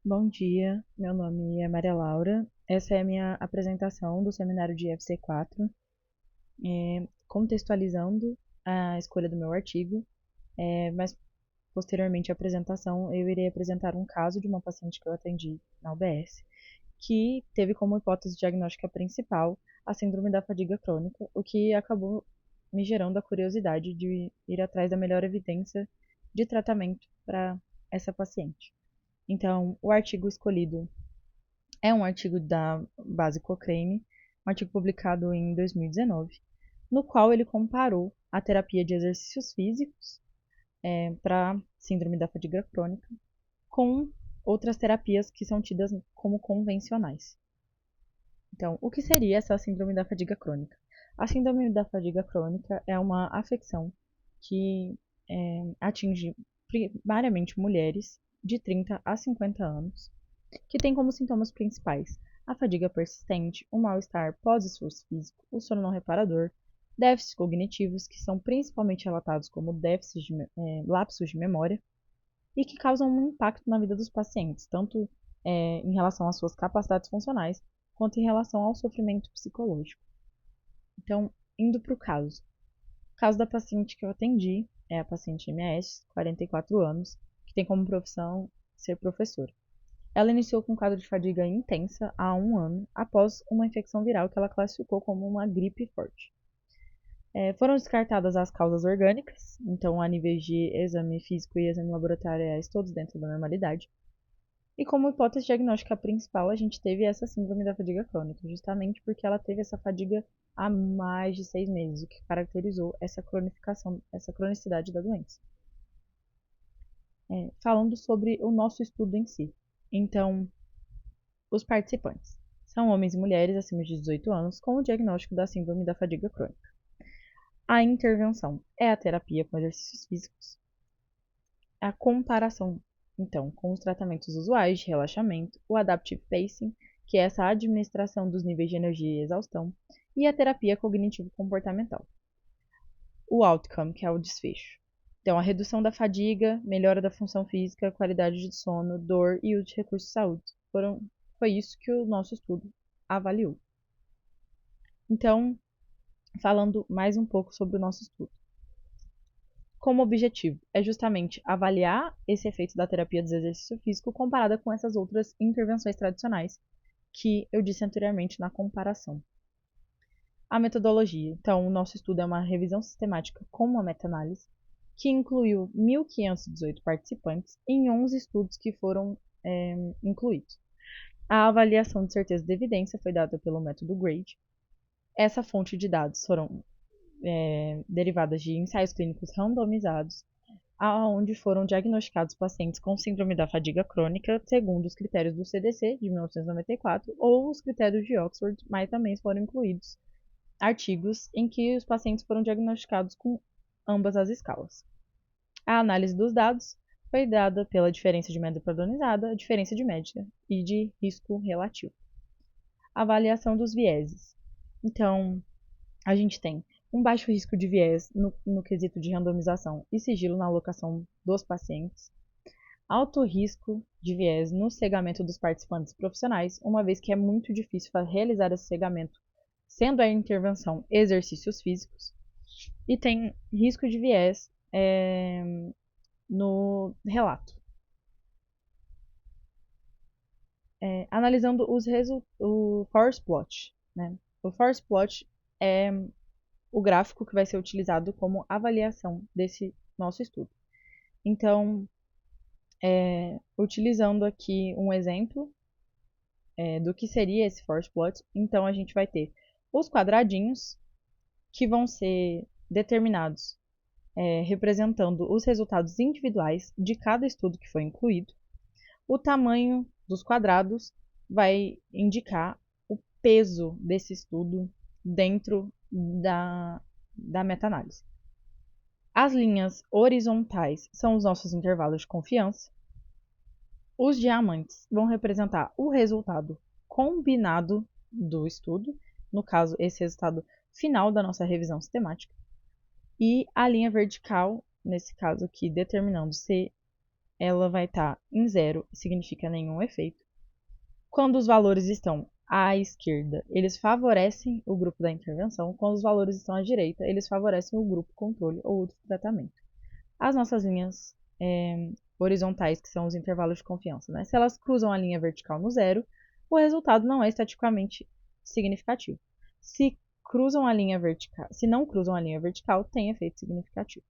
Bom dia, meu nome é Maria Laura. Essa é a minha apresentação do seminário de FC4, contextualizando a escolha do meu artigo, mas posteriormente à apresentação eu irei apresentar um caso de uma paciente que eu atendi na UBS, que teve como hipótese diagnóstica principal a síndrome da fadiga crônica, o que acabou me gerando a curiosidade de ir atrás da melhor evidência de tratamento para essa paciente. Então, o artigo escolhido é um artigo da base Cochrane, um artigo publicado em 2019, no qual ele comparou a terapia de exercícios físicos para síndrome da fadiga crônica com outras terapias que são tidas como convencionais. Então, o que seria essa síndrome da fadiga crônica? A síndrome da fadiga crônica é uma afecção que atinge primariamente mulheres de 30 a 50 anos, que tem como sintomas principais a fadiga persistente, o mal-estar pós-esforço físico, o sono não reparador, déficits cognitivos, que são principalmente relatados como lapsos de memória, e que causam um impacto na vida dos pacientes, tanto em relação às suas capacidades funcionais, quanto em relação ao sofrimento psicológico. Então, indo para o caso. O caso da paciente que eu atendi é a paciente MS, 44 anos, que tem como profissão ser professora. Ela iniciou com um quadro de fadiga intensa há um ano, após uma infecção viral que ela classificou como uma gripe forte. Foram descartadas as causas orgânicas, então a níveis de exame físico e exame laboratoriais todos dentro da normalidade. E como hipótese diagnóstica principal, a gente teve essa síndrome da fadiga crônica, justamente porque ela teve essa fadiga há mais de 6 meses, o que caracterizou essa cronificação, essa cronicidade da doença. Falando sobre o nosso estudo em si. Então, os participantes são homens e mulheres acima de 18 anos com o diagnóstico da síndrome da fadiga crônica. A intervenção é a terapia com exercícios físicos. A comparação, então, com os tratamentos usuais de relaxamento, o adaptive pacing, que é essa administração dos níveis de energia e exaustão, e a terapia cognitivo-comportamental. O outcome, que é o desfecho. Então, a redução da fadiga, melhora da função física, qualidade de sono, dor e uso de recursos de saúde. Foi isso que o nosso estudo avaliou. Então, falando mais um pouco sobre o nosso estudo. Como objetivo é justamente avaliar esse efeito da terapia do exercício físico comparada com essas outras intervenções tradicionais que eu disse anteriormente na comparação. A metodologia. Então, o nosso estudo é uma revisão sistemática com uma meta-análise que incluiu 1.518 participantes em 11 estudos que foram incluídos. A avaliação de certeza de evidência foi dada pelo método GRADE. Essa fonte de dados foram derivadas de ensaios clínicos randomizados, aonde foram diagnosticados pacientes com síndrome da fadiga crônica segundo os critérios do CDC de 1994 ou os critérios de Oxford, mas também foram incluídos artigos em que os pacientes foram diagnosticados com ambas as escalas. A análise dos dados foi dada pela diferença de média padronizada, diferença de média e de risco relativo. Avaliação dos vieses. Então, a gente tem um baixo risco de viés no quesito de randomização e sigilo na alocação dos pacientes, alto risco de viés no cegamento dos participantes profissionais, uma vez que é muito difícil realizar esse cegamento, sendo a intervenção exercícios físicos, e tem risco de viés no relato. Analisando o force plot. Né? O force plot é o gráfico que vai ser utilizado como avaliação desse nosso estudo. Então, utilizando aqui um exemplo do que seria esse force plot, então a gente vai ter os quadradinhos que vão ser determinados representando os resultados individuais de cada estudo que foi incluído. O tamanho dos quadrados vai indicar o peso desse estudo dentro da meta-análise. As linhas horizontais são os nossos intervalos de confiança. Os diamantes vão representar o resultado combinado do estudo, no caso, esse resultado final da nossa revisão sistemática. E a linha vertical, nesse caso aqui, determinando se ela vai estar em zero, significa nenhum efeito. Quando os valores estão à esquerda, eles favorecem o grupo da intervenção. Quando os valores estão à direita, eles favorecem o grupo controle ou outro tratamento. As nossas linhas horizontais, que são os intervalos de confiança, né? Se elas cruzam a linha vertical no zero, o resultado não é estatisticamente significativo. Se cruzam a linha vertical, se não cruzam a linha vertical, tem efeito significativo.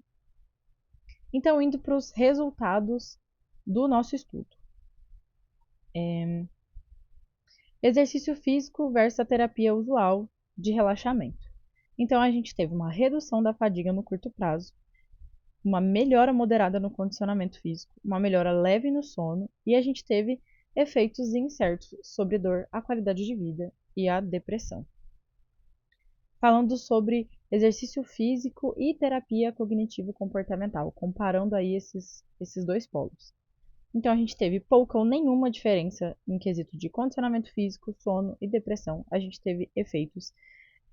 Então, indo para os resultados do nosso estudo. Exercício físico versus a terapia usual de relaxamento. Então, a gente teve uma redução da fadiga no curto prazo, uma melhora moderada no condicionamento físico, uma melhora leve no sono e a gente teve efeitos incertos sobre dor, a qualidade de vida e a depressão. Falando sobre exercício físico e terapia cognitivo-comportamental, comparando aí esses dois polos. Então a gente teve pouca ou nenhuma diferença em quesito de condicionamento físico, sono e depressão. A gente teve efeitos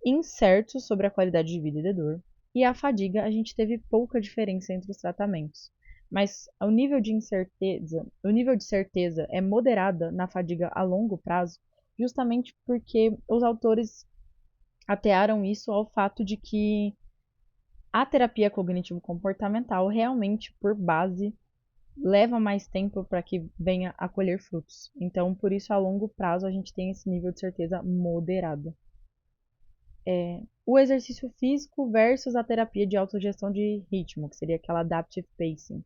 incertos sobre a qualidade de vida e de dor. E a fadiga, a gente teve pouca diferença entre os tratamentos. Mas o nível de certeza é moderada na fadiga a longo prazo, justamente porque os autores atearam isso ao fato de que a terapia cognitivo-comportamental realmente, por base, leva mais tempo para que venha a colher frutos. Então, por isso, a longo prazo, a gente tem esse nível de certeza moderado. O exercício físico versus a terapia de autogestão de ritmo, que seria aquela adaptive pacing.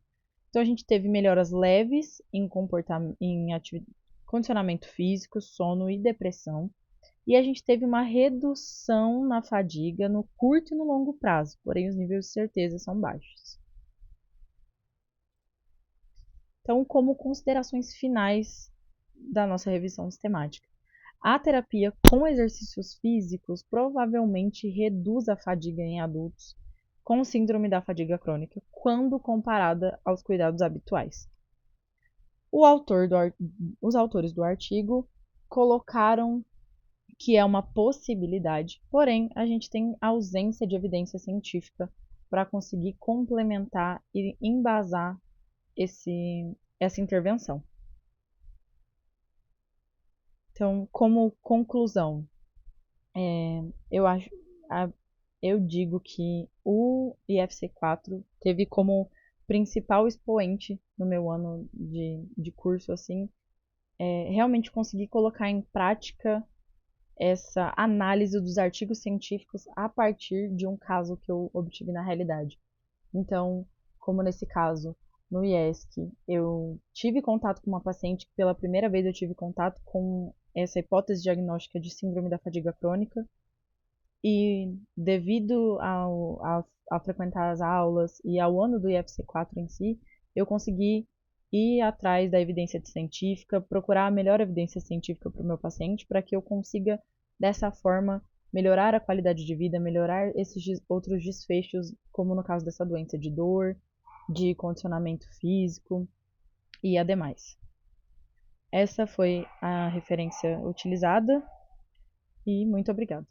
Então, a gente teve melhoras leves em condicionamento físico, sono e depressão. E a gente teve uma redução na fadiga no curto e no longo prazo, porém os níveis de certeza são baixos. Então, como considerações finais da nossa revisão sistemática, a terapia com exercícios físicos provavelmente reduz a fadiga em adultos com síndrome da fadiga crônica quando comparada aos cuidados habituais. Os autores do artigo colocaram que é uma possibilidade, porém a gente tem ausência de evidência científica para conseguir complementar e embasar essa intervenção. Então, como conclusão, eu digo que o IFC4 teve como principal expoente no meu ano de curso, assim, realmente conseguir colocar em prática essa análise dos artigos científicos a partir de um caso que eu obtive na realidade. Então, como nesse caso, no IESC, eu tive contato com uma paciente que pela primeira vez eu tive contato com essa hipótese diagnóstica de síndrome da fadiga crônica e devido a frequentar as aulas e ao ano do IFC4 em si, eu consegui ir atrás da evidência científica, procurar a melhor evidência científica para o meu paciente, para que eu consiga, dessa forma, melhorar a qualidade de vida, melhorar esses outros desfechos, como no caso dessa doença de dor, de condicionamento físico e ademais. Essa foi a referência utilizada e muito obrigada.